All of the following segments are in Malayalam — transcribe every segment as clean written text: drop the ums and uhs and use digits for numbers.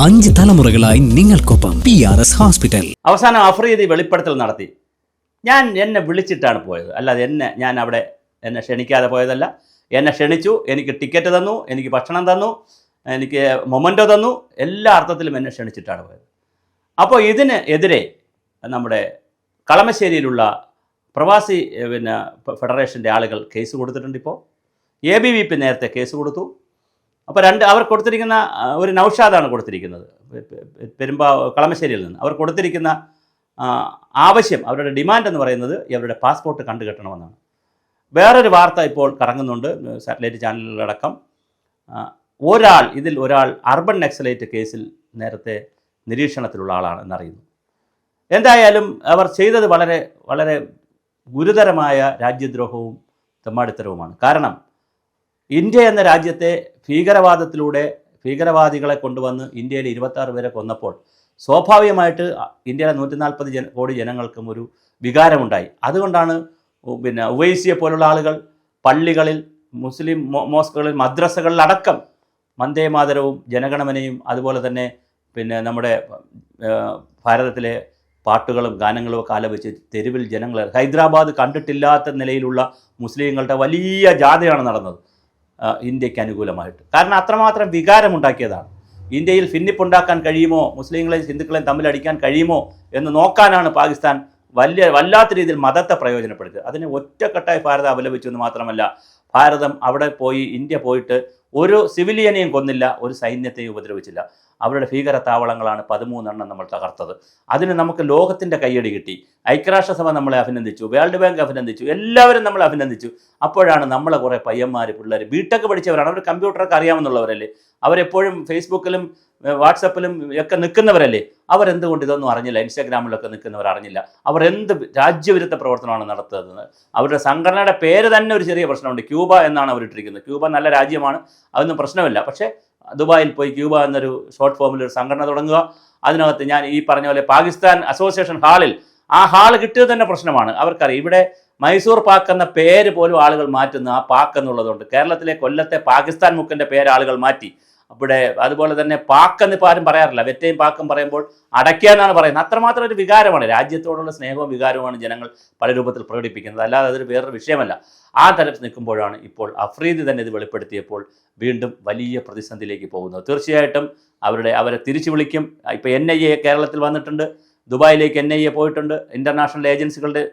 5 തലമുറകളായി നിങ്ങൾക്കൊപ്പം PRS ഹോസ്പിറ്റൽ. അവസാനം അഫ്രീദി വെളിപ്പെടുത്തൽ നടത്തി. എന്നെ വിളിച്ചിട്ടാണ് പോയത്, അല്ലാതെ എന്നെ ക്ഷണിക്കാതെ പോയതല്ല. എന്നെ ക്ഷണിച്ചു, എനിക്ക് ടിക്കറ്റ് തന്നു, എനിക്ക് ഭക്ഷണം തന്നു, എനിക്ക് മൊമെൻറ്റോ തന്നു, എല്ലാ അർത്ഥത്തിലും എന്നെ ക്ഷണിച്ചിട്ടാണ് പോയത്. അപ്പോൾ ഇതിന് എതിരെ നമ്മുടെ കളമശ്ശേരിയിലുള്ള പ്രവാസി ഫെഡറേഷൻ്റെ ആളുകൾ കേസ് കൊടുത്തിട്ടുണ്ട്. ഇപ്പോൾ ABVP നേരത്തെ കേസ് കൊടുത്തു. അപ്പോൾ അവർ കൊടുത്തിരിക്കുന്ന ഒരു നൗഷാദാണ് കൊടുത്തിരിക്കുന്നത് കളമശ്ശേരിയിൽ നിന്ന്. അവർ കൊടുത്തിരിക്കുന്ന ആവശ്യം, അവരുടെ ഡിമാൻഡ് എന്ന് പറയുന്നത് ഇവരുടെ പാസ്പോർട്ട് കണ്ടുകെട്ടണമെന്നാണ്. വേറൊരു വാർത്ത ഇപ്പോൾ കറങ്ങുന്നുണ്ട് സാറ്റലൈറ്റ് ചാനലുകളടക്കം. ഒരാൾ അർബൻ നക്സലൈറ്റ് കേസിൽ നേരത്തെ നിരീക്ഷണത്തിലുള്ള ആളാണ് എന്നറിയുന്നു. എന്തായാലും അവർ ചെയ്തത് വളരെ വളരെ ഗുരുതരമായ രാജ്യദ്രോഹവും തെമ്മാടിത്തരവുമാണ്. കാരണം ഇന്ത്യ എന്ന രാജ്യത്തെ ഭീകരവാദികളെ കൊണ്ടുവന്ന് ഇന്ത്യയിൽ 26 പേരെ കൊന്നപ്പോൾ സ്വാഭാവികമായിട്ട് ഇന്ത്യയിലെ 140 കോടി ജനങ്ങൾക്കും ഒരു വികാരമുണ്ടായി. അതുകൊണ്ടാണ് ഉവൈസിയെ പോലുള്ള ആളുകൾ പള്ളികളിൽ, മുസ്ലിം മോസ്കുകളിൽ, മദ്രസകളിലടക്കം വന്ദേമാതരവും ജനഗണമനയും അതുപോലെ തന്നെ നമ്മുടെ ഭാരതത്തിലെ പാട്ടുകളും ഗാനങ്ങളും ഒക്കെ ആലപിച്ച് തെരുവിൽ ജനങ്ങൾ, ഹൈദരാബാദ് കണ്ടിട്ടില്ലാത്ത നിലയിലുള്ള മുസ്ലിങ്ങളുടെ വലിയ ജാഥയാണ് നടന്നത് ഇന്ത്യക്ക് അനുകൂലമായിട്ട്. കാരണം അത്രമാത്രം വികാരമുണ്ടാക്കിയതാണ്. ഇന്ത്യയിൽ ഭിന്നിപ്പുണ്ടാക്കാൻ കഴിയുമോ, മുസ്ലിങ്ങളെയും ഹിന്ദുക്കളെയും തമ്മിലടിക്കാൻ കഴിയുമോ എന്ന് നോക്കാനാണ് പാകിസ്ഥാൻ വല്ലാത്ത രീതിയിൽ മതത്തെ പ്രയോജനപ്പെടുത്തിയത്. അതിനെ ഒറ്റക്കെട്ടായി ഭാരതം അപലപിച്ചു എന്ന് മാത്രമല്ല, ഭാരതം അവിടെ പോയി, ഇന്ത്യ പോയിട്ട് ഒരു സിവിലിയനെയും കൊന്നില്ല, ഒരു സൈന്യത്തെയും ഉപദ്രവിച്ചില്ല. അവരുടെ ഭീകര താവളങ്ങളാണ് 13 നമ്മൾ തകർത്തത്. അതിന് നമുക്ക് ലോകത്തിൻ്റെ കയ്യടി കിട്ടി. ഐക്യരാഷ്ട്രസഭ നമ്മളെ അഭിനന്ദിച്ചു, വേൾഡ് ബാങ്ക് അഭിനന്ദിച്ചു, എല്ലാവരും നമ്മളെ അഭിനന്ദിച്ചു. അപ്പോഴാണ് നമ്മളെ കുറേ പയ്യന്മാർ, പിള്ളേർ, ബിടെക് പഠിച്ചവരാണ്, അവർ കമ്പ്യൂട്ടറൊക്കെ അറിയാമെന്നുള്ളവരല്ലേ, അവരെപ്പോഴും ഫേസ്ബുക്കിലും വാട്സപ്പിലും ഒക്കെ നിൽക്കുന്നവരല്ലേ, അവരെന്തുകൊണ്ട് ഇതൊന്നും അറിഞ്ഞില്ല? ഇൻസ്റ്റാഗ്രാമിലൊക്കെ നിൽക്കുന്നവർ അറിഞ്ഞില്ല. അവർ എന്ത് രാജ്യവിരുദ്ധ പ്രവർത്തനമാണ് നടത്തുന്നത്? അവരുടെ സംഘടനയുടെ പേര് തന്നെ ഒരു ചെറിയ പ്രശ്നമുണ്ട്. ക്യൂബ എന്നാണ് അവരിട്ടിരിക്കുന്നത്. ക്യൂബ നല്ല രാജ്യമാണ്, അതൊന്നും പ്രശ്നമില്ല. പക്ഷേ ദുബായിൽ പോയി ക്യൂബ എന്നൊരു ഷോർട്ട് ഫോമിൽ ഒരു സംഘടന തുടങ്ങുക, അതിനകത്ത് ഞാൻ ഈ പറഞ്ഞ പോലെ പാകിസ്ഥാൻ അസോസിയേഷൻ ഹാളിൽ, ആ ഹാൾ കിട്ടിയത് തന്നെ പ്രശ്നമാണ്. അവർക്കറിയാം ഇവിടെ മൈസൂർ പാക്ക് എന്ന പേര് പോലും ആളുകൾ മാറ്റുന്ന ആ പാക്ക് എന്നുള്ളതുകൊണ്ട് കേരളത്തിലെ കൊല്ലത്തെ പാകിസ്ഥാൻ മുക്കിൻ്റെ പേര് ആളുകൾ മാറ്റി. അവിടെ അതുപോലെ തന്നെ പാക്കെന്ന് ഇപ്പോൾ ആരും പറയാറില്ല, വെറ്റയും പാക്കും പറയുമ്പോൾ അടയ്ക്കുക എന്നാണ് പറയുന്നത്. അത്രമാത്രം ഒരു വികാരമാണ്, രാജ്യത്തോടുള്ള സ്നേഹവും വികാരവുമാണ് ജനങ്ങൾ പല രൂപത്തിൽ പ്രകടിപ്പിക്കുന്നത്, അല്ലാതെ അതൊരു വേറൊരു വിഷയമല്ല. ആ തരത്തിൽ നിൽക്കുമ്പോഴാണ് ഇപ്പോൾ അഫ്രീദി തന്നെ ഇത് വെളിപ്പെടുത്തിയപ്പോൾ വീണ്ടും വലിയ പ്രതിസന്ധിയിലേക്ക് പോകുന്നത്. തീർച്ചയായിട്ടും അവരെ തിരിച്ചു വിളിക്കും. ഇപ്പോൾ NIA കേരളത്തിൽ വന്നിട്ടുണ്ട്, ദുബായിലേക്ക് NIA പോയിട്ടുണ്ട്, ഇൻ്റർനാഷണൽ ഏജൻസികളുടെ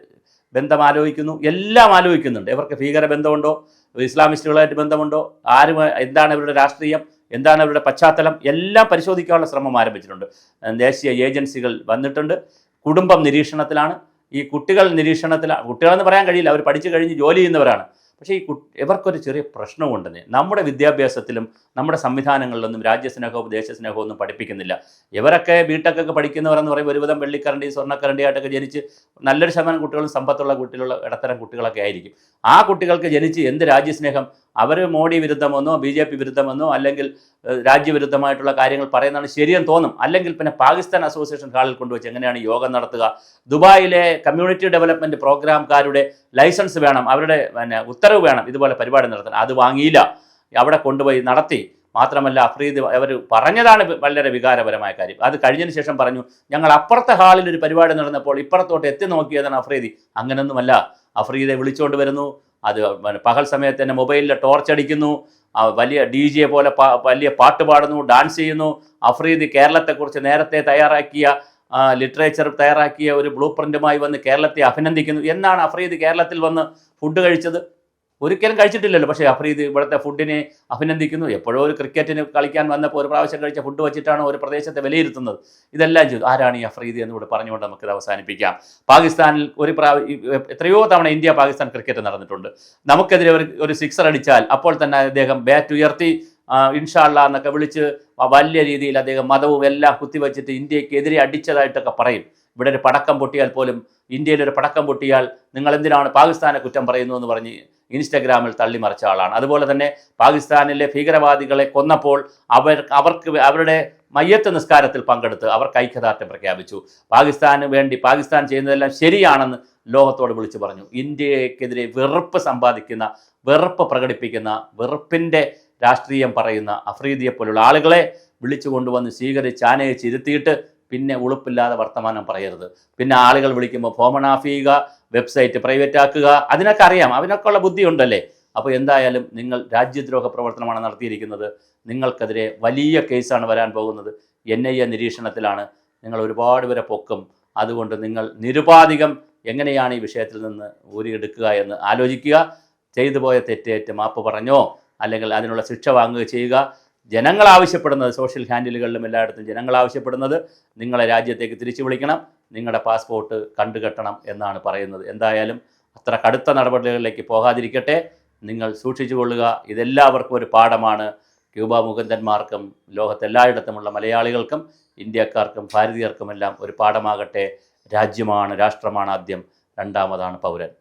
ബന്ധം ആലോചിക്കുന്നു, എല്ലാം ആലോചിക്കുന്നുണ്ട്. ഇവർക്ക് ഭീകര ബന്ധമുണ്ടോ, ഇസ്ലാമിസ്റ്റുകളായിട്ട് ബന്ധമുണ്ടോ, എന്താണ് ഇവരുടെ രാഷ്ട്രീയം, എന്താണ് അവരുടെ പശ്ചാത്തലം, എല്ലാം പരിശോധിക്കാനുള്ള ശ്രമം ആരംഭിച്ചിട്ടുണ്ട്. ദേശീയ ഏജൻസികൾ വന്നിട്ടുണ്ട്. കുടുംബം നിരീക്ഷണത്തിലാണ്. ഈ കുട്ടികൾ നിരീക്ഷണത്തിലാണ്. കുട്ടികളെന്ന് പറയാൻ കഴിയില്ല, അവർ പഠിച്ചു കഴിഞ്ഞ് ജോലി ചെയ്യുന്നവരാണ്. പക്ഷേ ഇവർക്കൊരു ചെറിയ പ്രശ്നമുണ്ടെന്ന്. നമ്മുടെ വിദ്യാഭ്യാസത്തിലും നമ്മുടെ സംവിധാനങ്ങളിലൊന്നും രാജ്യസ്നേഹവും ദേശസ്നേഹവും ഒന്നും പഠിപ്പിക്കുന്നില്ല. ഇവരൊക്കെ ബിടെക്കൊക്കെ പഠിക്കുന്നവരെന്ന് പറയുമ്പോൾ ഒരുവിധം വെള്ളിക്കരണ്ടി സ്വർണ്ണക്കരണ്ടിയായിട്ടൊക്കെ ജനിച്ച് നല്ലൊരു ശതമാനം കുട്ടികളും സമ്പത്തുള്ള ഇടത്തരം കുട്ടികളൊക്കെ ആയിരിക്കും. ആ കുട്ടികൾക്ക് ജനിച്ച് എന്ത് രാജ്യസ്നേഹം? അവർ മോഡി വിരുദ്ധമെന്നോ BJP വിരുദ്ധമെന്നോ അല്ലെങ്കിൽ രാജ്യവിരുദ്ധമായിട്ടുള്ള കാര്യങ്ങൾ പറയുന്നതാണ് ശരിയെന്ന് തോന്നും. അല്ലെങ്കിൽ പിന്നെ പാകിസ്ഥാൻ അസോസിയേഷൻ ഹാളിൽ കൊണ്ടുവച്ച് എങ്ങനെയാണ് യോഗം നടത്തുക? ദുബായിലെ കമ്മ്യൂണിറ്റി ഡെവലപ്മെൻറ്റ് പ്രോഗ്രാംകാരുടെ ലൈസൻസ് വേണം, അവരുടെ ഉത്തരവ് വേണം ഇതുപോലെ പരിപാടി നടത്താൻ. അത് വാങ്ങിയില്ല, അവിടെ കൊണ്ടുപോയി നടത്തി. മാത്രമല്ല അഫ്രീദി അവർ പറഞ്ഞതാണ് വളരെ വികാരപരമായ കാര്യം. അത് കഴിഞ്ഞതിന് ശേഷം പറഞ്ഞു, ഞങ്ങൾ അപ്പുറത്തെ ഹാളിൽ ഒരു പരിപാടി നടന്നപ്പോൾ ഇപ്പുറത്തോട്ട് എത്തി നോക്കിയതാണ് അഫ്രീദി. അങ്ങനെയൊന്നുമല്ല. അഫ്രീദിയെ വിളിച്ചുകൊണ്ട് വരുന്നു, അത് പകൽ സമയത്ത് തന്നെ മൊബൈലിൽ ടോർച്ച് അടിക്കുന്നു, വലിയ DJ പോലെ വലിയ പാട്ട് പാടുന്നു, ഡാൻസ് ചെയ്യുന്നു. അഫ്രീദി കേരളത്തെക്കുറിച്ച് നേരത്തെ തയ്യാറാക്കിയ ലിറ്ററേച്ചർ തയ്യാറാക്കിയ ഒരു ബ്ലൂ പ്രിൻറ്റുമായി വന്ന് കേരളത്തെ അഭിനന്ദിക്കുന്നു. എന്നാണ് അഫ്രീദി കേരളത്തിൽ വന്ന് ഫുഡ് കഴിച്ചത്? ഒരിക്കലും കഴിച്ചിട്ടില്ലല്ലോ. പക്ഷേ അഫ്രീദി ഇവിടുത്തെ ഫുഡിനെ അഭിനന്ദിക്കുന്നു. എപ്പോഴോ ഒരു ക്രിക്കറ്റിന് കളിക്കാൻ വന്നപ്പോൾ ഒരു പ്രാവശ്യം കഴിച്ച ഫുഡ് വെച്ചിട്ടാണ് ഒരു പ്രദേശത്തെ വിലയിരുത്തുന്നത്. ഇതെല്ലാം ചെയ്തു. ആരാണ് ഈ അഫ്രീദി എന്നിവിടെ പറഞ്ഞുകൊണ്ട് നമുക്കിത് അവസാനിപ്പിക്കാം. പാകിസ്ഥാനിൽ എത്രയോ തവണ ഇന്ത്യ പാകിസ്ഥാൻ ക്രിക്കറ്റ് നടന്നിട്ടുണ്ട്. നമുക്കെതിരെ ഒരു സിക്സർ അടിച്ചാൽ അപ്പോൾ തന്നെ അദ്ദേഹം ബാറ്റ് ഉയർത്തി ഇൻഷാ അല്ലാഹ് എന്നൊക്കെ വിളിച്ച് വലിയ രീതിയിൽ അദ്ദേഹം മതവും എല്ലാം കുത്തിവെച്ചിട്ട് ഇന്ത്യക്കെതിരെ അടിച്ചതായിട്ടൊക്കെ പറയും. ഇവിടെ ഒരു പടക്കം പൊട്ടിയാൽ പോലും, ഇന്ത്യയിലൊരു പടക്കം പൊട്ടിയാൽ നിങ്ങൾ എന്തിനാണ് പാകിസ്ഥാനെ കുറ്റം പറയുന്നു എന്ന് പറഞ്ഞ് ഇൻസ്റ്റഗ്രാമിൽ തള്ളിമറിച്ച ആളാണ്. അതുപോലെ തന്നെ പാകിസ്ഥാനിലെ ഭീകരവാദികളെ കൊന്നപ്പോൾ അവർക്ക് അവരുടെ മയ്യത്ത് നിസ്കാരത്തിൽ പങ്കെടുത്ത് അവർക്ക് ഐക്യദാർഢ്യം പ്രഖ്യാപിച്ചു. പാകിസ്ഥാന് വേണ്ടി പാകിസ്ഥാൻ ചെയ്യുന്നതെല്ലാം ശരിയാണെന്ന് ലോകത്തോട് വിളിച്ചു പറഞ്ഞു. ഇന്ത്യക്കെതിരെ വെറുപ്പ് പ്രകടിപ്പിക്കുന്ന, വെറുപ്പിൻ്റെ രാഷ്ട്രീയം പറയുന്ന അഫ്രീദിയെ പോലുള്ള ആളുകളെ വിളിച്ചു കൊണ്ടുവന്ന് സ്വീകരിച്ച് ആനയിച്ച് ഇരുത്തിയിട്ട് പിന്നെ ഉളുപ്പില്ലാതെ വർത്തമാനം പറയരുത്. പിന്നെ ആളുകൾ വിളിക്കുമ്പോൾ ഫോൺ ഓഫ് ചെയ്യുക, വെബ്സൈറ്റ് പ്രൈവറ്റ് ആക്കുക, അതിനൊക്കെ അറിയാം, അതിനൊക്കെ ഉള്ള ബുദ്ധിയുണ്ടല്ലേ. അപ്പോൾ എന്തായാലും നിങ്ങൾ രാജ്യദ്രോഹ പ്രവർത്തനമാണ് നടത്തിയിരിക്കുന്നത്. നിങ്ങൾക്കെതിരെ വലിയ കേസാണ് വരാൻ പോകുന്നത്. NIA നിരീക്ഷണത്തിലാണ്. നിങ്ങൾ ഒരുപാട് പേരെ പൊക്കും. അതുകൊണ്ട് നിങ്ങൾ നിരുപാധികം എങ്ങനെയാണ് ഈ വിഷയത്തിൽ നിന്ന് ഊരിയെടുക്കുക എന്ന് ആലോചിക്കുക. ചെയ്തു പോയ തെറ്റേറ്റ് മാപ്പ് പറഞ്ഞോ അല്ലെങ്കിൽ അതിനുള്ള ശിക്ഷ വാങ്ങുക ചെയ്യുക. ജനങ്ങൾ ആവശ്യപ്പെടുന്നത്, സോഷ്യൽ ഹാൻഡിലുകളിലും എല്ലായിടത്തും ജനങ്ങൾ ആവശ്യപ്പെടുന്നത് നിങ്ങളെ രാജ്യത്തേക്ക് തിരിച്ചു വിളിക്കണം, നിങ്ങളുടെ പാസ്പോർട്ട് കണ്ടുകെട്ടണം എന്നാണ് പറയുന്നത്. എന്തായാലും അത്ര കടുത്ത നടപടികളിലേക്ക് പോകാതിരിക്കട്ടെ, നിങ്ങൾ സൂക്ഷിച്ചു കൊള്ളുക. ഇതെല്ലാവർക്കും ഒരു പാഠമാണ്. ക്യൂബ മുകുന്ദന്മാർക്കും ലോകത്തെല്ലായിടത്തുമുള്ള മലയാളികൾക്കും ഇന്ത്യക്കാർക്കും ഭാരതീയർക്കുമെല്ലാം ഒരു പാഠമാകട്ടെ. രാജ്യമാണ്, രാഷ്ട്രമാണ് ആദ്യം, രണ്ടാമതാണ് പൗരൻ.